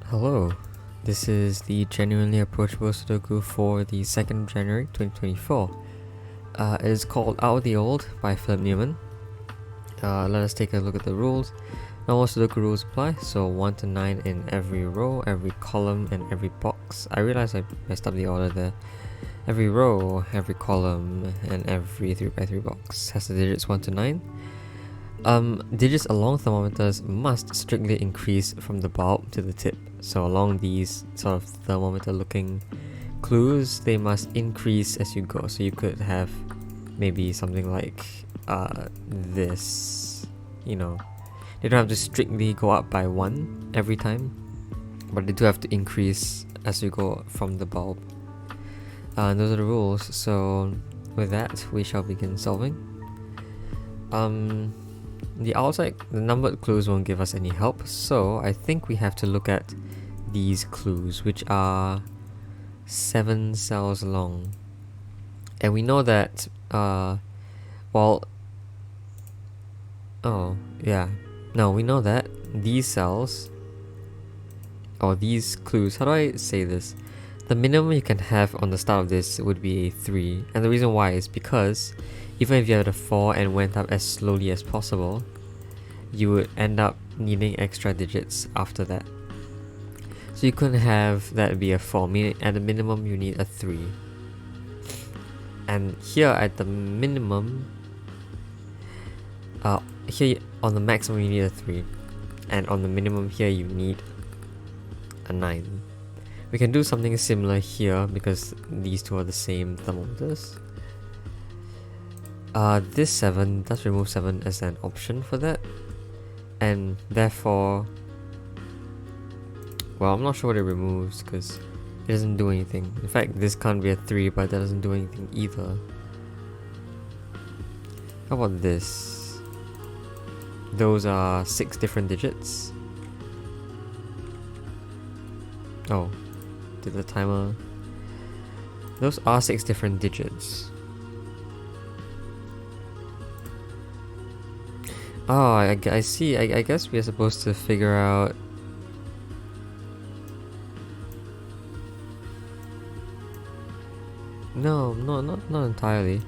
Hello, this is the genuinely approachable Sudoku for the 2nd of January 2024. It is called Out of the Old by Philip Newman. Let us take a look at the rules. Normal Sudoku rules apply, so 1 to 9 in every row, every column, and every box. I realized I messed up the order there. Every row, every column, and every 3x3 box has the digits 1 to 9. Digits along thermometers must strictly increase from the bulb to the tip. So along these sort of thermometer looking clues, they must increase as you go. So you could have maybe something like this, they don't have to strictly go up by 1 every time, but they do have to increase as you go from the bulb. And those are the rules. So with that, we shall begin solving. The outside, the numbered clues won't give us any help, so I think we have to look at these clues, which are 7 cells long. And we know that, we know that these cells, or these clues, how do I say this? The minimum you can have on the start of this would be a 3, and the reason why is because even if you had a 4 and went up as slowly as possible, you would end up needing extra digits after that. So you couldn't have that be a 4, meaning at the minimum you need a 3. And here at the minimum, here on the maximum you need a 3, and on the minimum here you need a 9. We can do something similar here because these two are the same thermometers. This 7 does remove 7 as an option for that, and therefore, well, I'm not sure what it removes because it doesn't do anything. In fact, this can't be a 3, but that doesn't do anything either. How about this? Those are 6 different digits. Oh, did the timer? Those are 6 different digits. Oh, I see. I guess we are supposed to figure out... No, not entirely.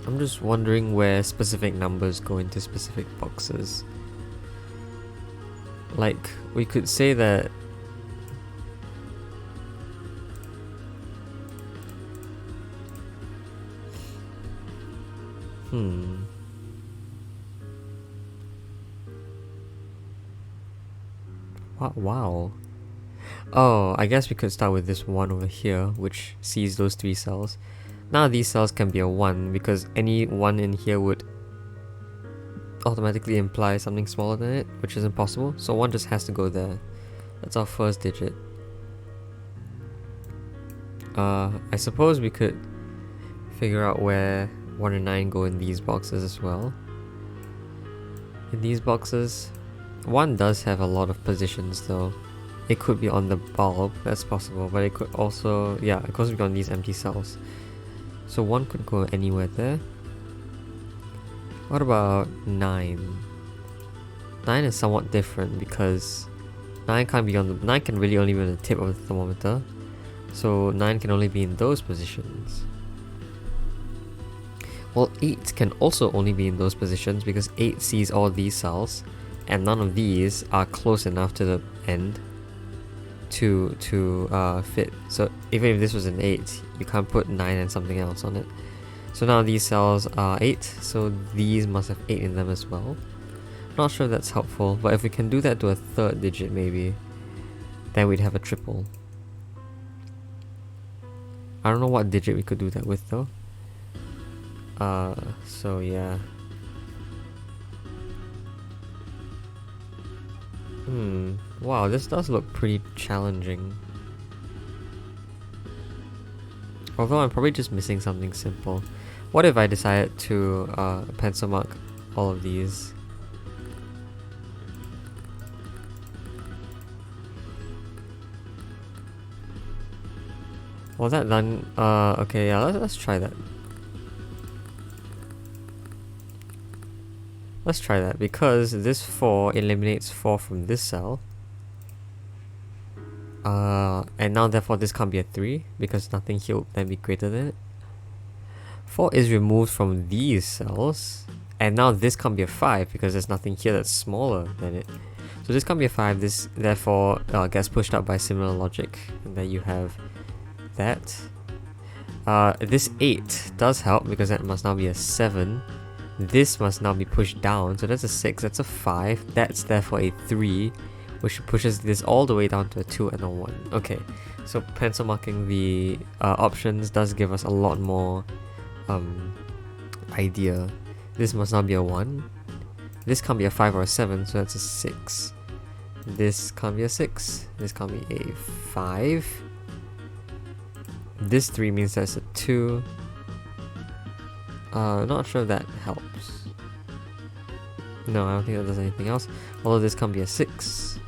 I'm just wondering where specific numbers go into specific boxes. Like, we could say that... Wow. Oh, I guess we could start with this 1 over here, which sees those 3 cells. Now these cells can be a 1 because any 1 in here would automatically imply something smaller than it, which isn't possible. So 1 just has to go there. That's our first digit. I suppose we could figure out where 1 and 9 go in these boxes as well. In these boxes, 1 does have a lot of positions though. It could be on the bulb, that's possible, but it could also, it could be on these empty cells. So 1 could go anywhere there. What about 9? 9 is somewhat different because 9 can't be on the, 9 can really only be on the tip of the thermometer. So 9 can only be in those positions. Well, 8 can also only be in those positions because 8 sees all these cells, and none of these are close enough to the end to fit. So even if this was an 8, you can't put 9 and something else on it. So now these cells are 8, so these must have 8 in them as well. Not sure if that's helpful, but if we can do that to a 3rd digit maybe, then we'd have a triple. I don't know what digit we could do that with though. So yeah. Wow, this does look pretty challenging. Although I'm probably just missing something simple. What if I decided to pencil mark all of these? Was that done? Okay, yeah, let's try that. Let's try that, because this 4 eliminates 4 from this cell. And now therefore this can't be a 3, because nothing here will then be greater than it. 4 is removed from these cells, and now this can't be a 5, because there's nothing here that's smaller than it. So this can't be a 5, this therefore gets pushed up by similar logic, and then you have that. This 8 does help, because that must now be a 7. This must now be pushed down, so that's a 6, that's a 5, that's therefore a 3, which pushes this all the way down to a 2 and a 1. Okay, so pencil marking the options does give us a lot more idea. This must now be a 1. This can't be a 5 or a 7, so that's a 6. This can't be a 6. This can't be a 5. This 3 means that's a 2. Not sure if that helps. No, I don't think that does anything else. Although this can't be a 6.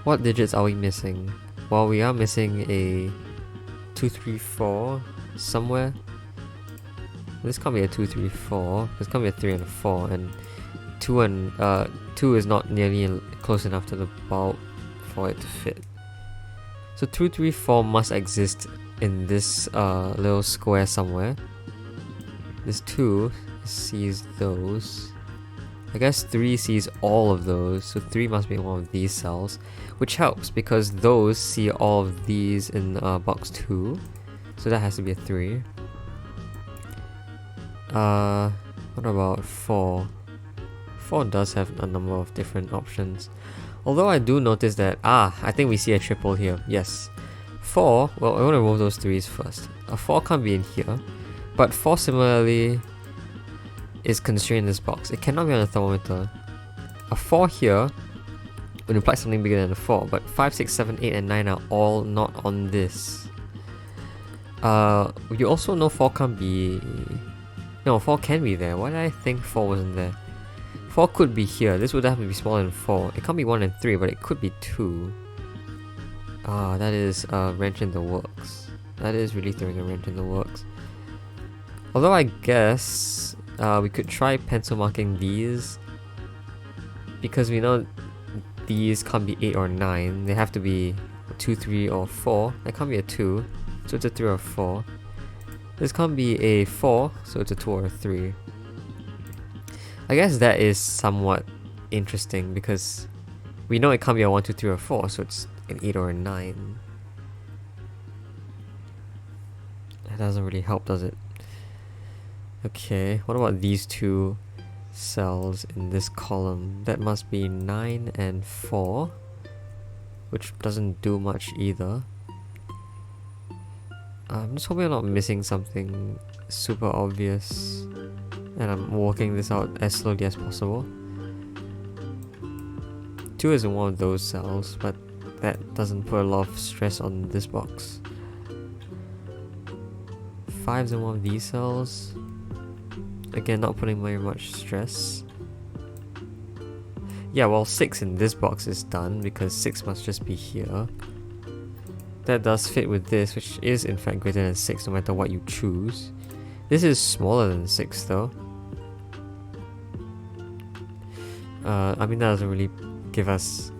What digits are we missing? Well, we are missing a 2, 3, 4 somewhere. This can't be a 2, 3, 4. This can't be a 3 and a 4, and 2 is not nearly close enough to the bulb for it to fit. So 2, 3, 4 must exist in this little square somewhere. This 2 sees those. I guess 3 sees all of those, so 3 must be in one of these cells, which helps because those see all of these in box 2, so that has to be a 3. What about 4? 4 does have a number of different options. Although I do notice that, I think we see a triple here, yes. 4, well, I want to remove those 3s first. A 4 can't be in here, but 4 similarly is constrained in this box. It cannot be on a thermometer. A 4 here would imply something bigger than a 4, but 5, 6, 7, 8, and 9 are all not on this. You also know 4 can't be... No, 4 can be there. Why did I think 4 wasn't there? 4 could be here. This would have to be smaller than 4. It can't be 1 and 3, but it could be 2. That is a wrench in the works. That is really throwing a wrench in the works. Although I guess we could try pencil marking these, because we know these can't be 8 or 9. They have to be 2, 3, or 4. That can't be a 2, so it's a 3 or 4. This can't be a 4, so it's a 2 or a 3. I guess that is somewhat interesting because we know it can't be a 1, 2, 3, or 4, so it's an 8 or a 9. That doesn't really help, does it? Okay, what about these two cells in this column? That must be 9 and 4, which doesn't do much either. I'm just hoping I'm not missing something super obvious, and I'm working this out as slowly as possible. 2 is in one of those cells, but that doesn't put a lot of stress on this box. 5 is in one of these cells. Again, not putting very much stress. Yeah, well, 6 in this box is done because 6 must just be here. That does fit with this, which is in fact greater than 6 no matter what you choose. This is smaller than 6 though. I mean, that doesn't really give us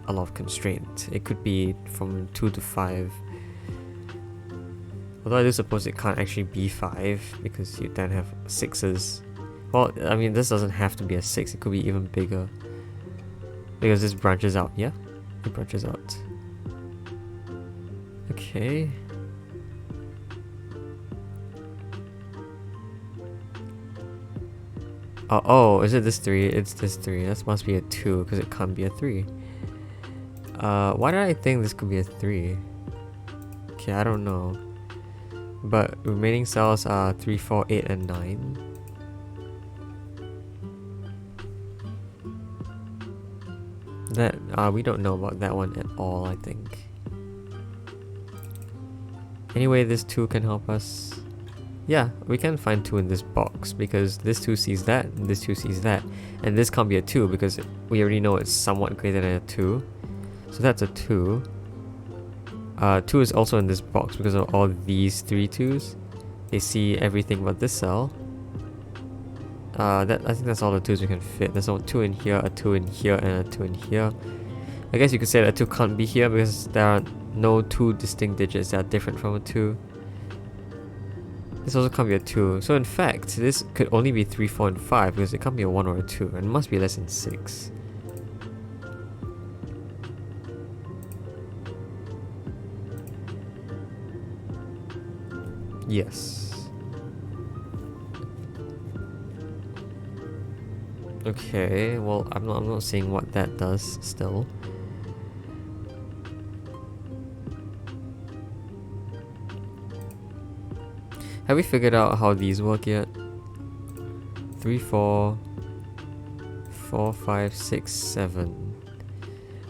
a lot of constraint. It could be from 2 to 5. Although I do suppose it can't actually be 5 because you then have 6s. Well, I mean, this doesn't have to be a 6, it could be even bigger. Because this branches out, yeah? It branches out. Okay. Oh, is it this 3? It's this 3. That must be a 2 because it can't be a 3. Why did I think this could be a 3? Okay, I don't know. But remaining cells are 3, 4, 8, and 9. That, we don't know about that one at all, I think. Anyway, this 2 can help us. Yeah, we can find 2 in this box because this 2 sees that, and this 2 sees that. And this can't be a 2 because we already know it's somewhat greater than a 2. So that's a 2. 2 is also in this box because of all these 3 2s. they see everything but this cell. I think that's all the 2s we can fit. There's a 2 in here, a 2 in here, and a 2 in here. I guess you could say that 2 can't be here because there are no 2 distinct digits that are different from a 2. This also can't be a 2. So in fact, this could only be 3, 4, and 5 because it can't be a 1 or a 2, and it must be less than 6. Yes. Okay, well, I'm not seeing what that does still. Have we figured out how these work yet? 3, 4, 4, 5, 6, 7.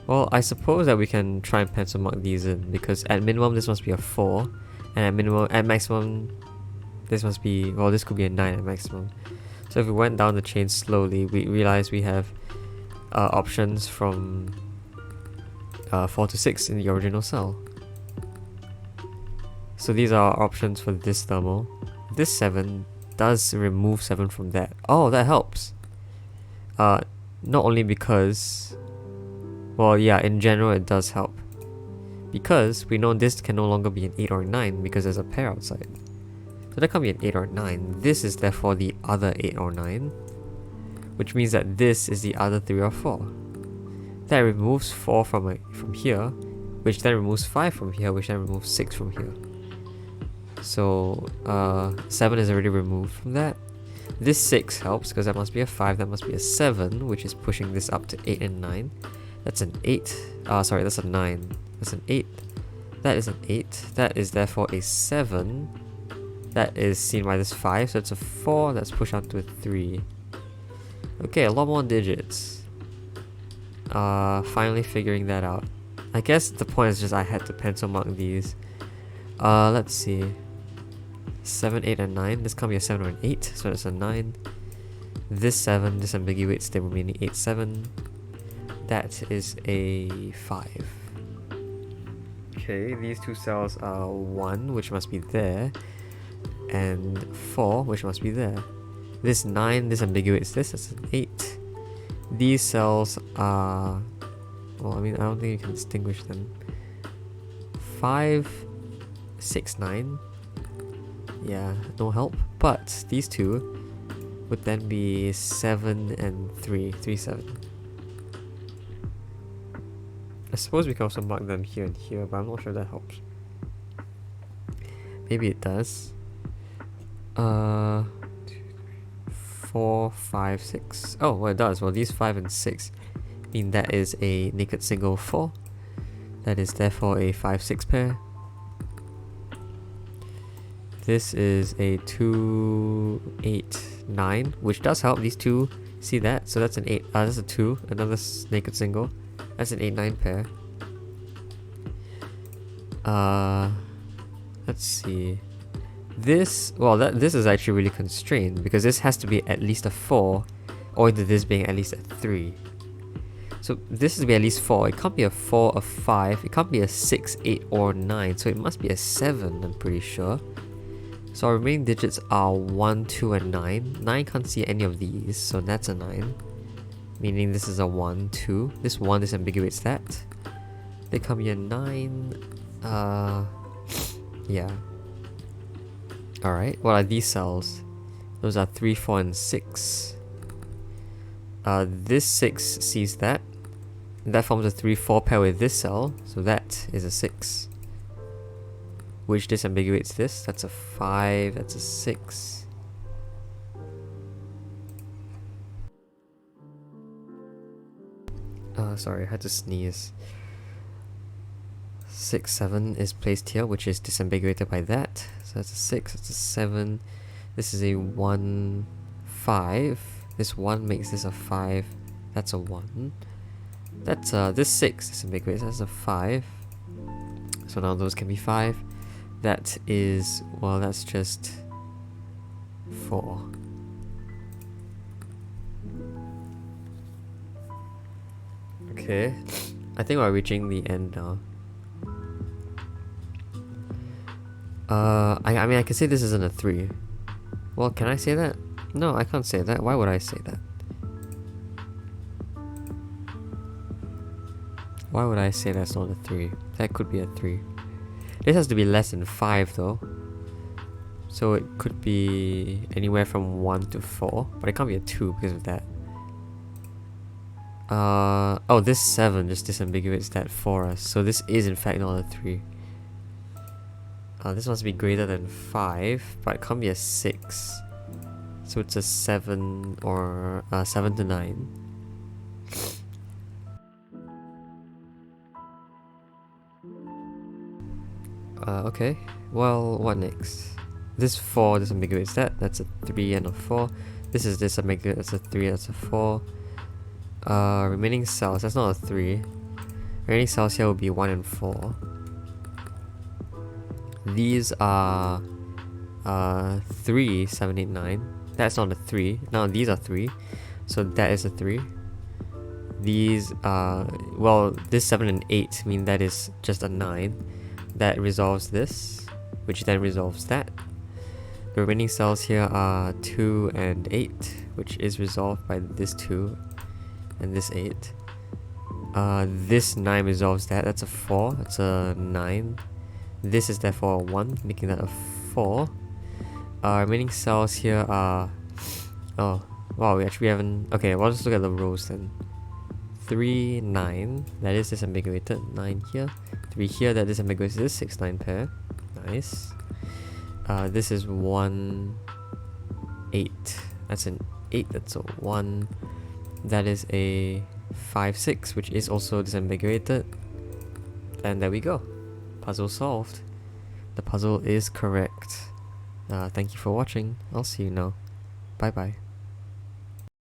Well, I suppose that we can try and pencil mark these in because at minimum this must be a 4, and at maximum this must be, well, this could be a 9 at maximum. So if we went down the chain slowly, we realize we have options from 4 to 6 in the original cell. So these are our options for this thermal. This 7 does remove 7 from that. Oh, that helps. Not only because, well, yeah, in general it does help. Because we know this can no longer be an 8 or 9 because there's a pair outside. So that can't be an 8 or 9. This is therefore the other 8 or 9, which means that this is the other 3 or 4. That removes 4 from here, which then removes 5 from here, which then removes 6 from here. So 7 is already removed from that. This 6 helps because that must be a 5, that must be a 7, which is pushing this up to 8 and 9. That's an 8. Sorry, that's a 9. That's an 8. That is an 8. That is therefore a 7. That is seen by this 5, so it's a 4, that's pushed out to a 3. Okay, a lot more digits. Finally figuring that out. I guess the point is just I had to pencil mark these. Let's see. 7, 8, and 9. This can't be a 7 or an 8, so it's a 9. This 7 disambiguates the remaining 8, 7. That is a 5. Okay, these two cells are 1, which must be there, and 4, which must be there. This 9 disambiguates this, that's an 8. These cells are, well, I mean, I don't think you can distinguish them. 5, 6, 9. Yeah, no help. But these two would then be 7 and 3, 3, 7. I suppose we can also mark them here and here, but I'm not sure that helps. Maybe it does. 4, 5, 6. Oh, well, it does. Well, these 5 and 6 mean that is a naked single 4. That is therefore a 5, 6 pair. This is a 2, 8, 9, which does help. These two, see that? So that's an 8. That's a 2. Another naked single. That's an 8, 9 pair. Let's see. This, well, this is actually really constrained because this has to be at least a 4, or either this being at least a 3. So this is be at least 4. It can't be a 4, a 5. It can't be a 6, 8, or 9. So it must be a 7, I'm pretty sure. So our remaining digits are 1, 2, and 9. 9 can't see any of these, so that's a 9. Meaning this is a 1, 2. This 1 disambiguates that. They can be a 9. Yeah. Alright, what are these cells? Those are 3, 4, and 6. This 6 sees that. That forms a 3, 4 pair with this cell, so that is a 6. Which disambiguates this. That's a 5, that's a 6. Sorry, I had to sneeze. 6, 7 is placed here, which is disambiguated by that. So that's a 6, that's a 7. This is a 1, 5. This 1 makes this a 5. That's a 1. That's this 6 disambiguates, that's a 5. So now those can be 5. That is, well, that's just 4. Okay, I think we're reaching the end now. I mean, I can say this isn't a 3. Well, can I say that? No, I can't say that. Why would I say that? Why would I say that's not a 3? That could be a 3. This has to be less than 5 though. So it could be anywhere from 1 to 4. But it can't be a 2 because of that. Oh, this 7 just disambiguates that for us. So this is in fact not a 3. This must be greater than 5, but it can't be a 6. So it's a 7 or 7 to 9. Okay, well, what next? This 4 disambiguates that. That's a 3 and a 4. This is disambiguate. That's a 3. That's a 4. Remaining cells. That's not a 3. Remaining cells here will be 1 and 4. These are 3, 7, 8, 9. That's not a 3. Now these are 3. So that is a 3. These well, this 7 and 8 mean that is just a 9. That resolves this, which then resolves that. The remaining cells here are 2 and 8, which is resolved by this 2 and this 8. This 9 resolves that. That's a 4. That's a 9. This is therefore a 1, making that a 4. Remaining cells here are... Oh, wow, we actually haven't... Okay, well, let's look at the rows then. 3, 9. That is disambiguated. 9 here. 3 here. That disambiguates this. 6, 9 pair. Nice. This is 1, 8. That's an 8. That's a 1. That is a 5, 6, which is also disambiguated. And there we go. Puzzle solved. The puzzle is correct. Thank you for watching. I'll see you now. Bye bye.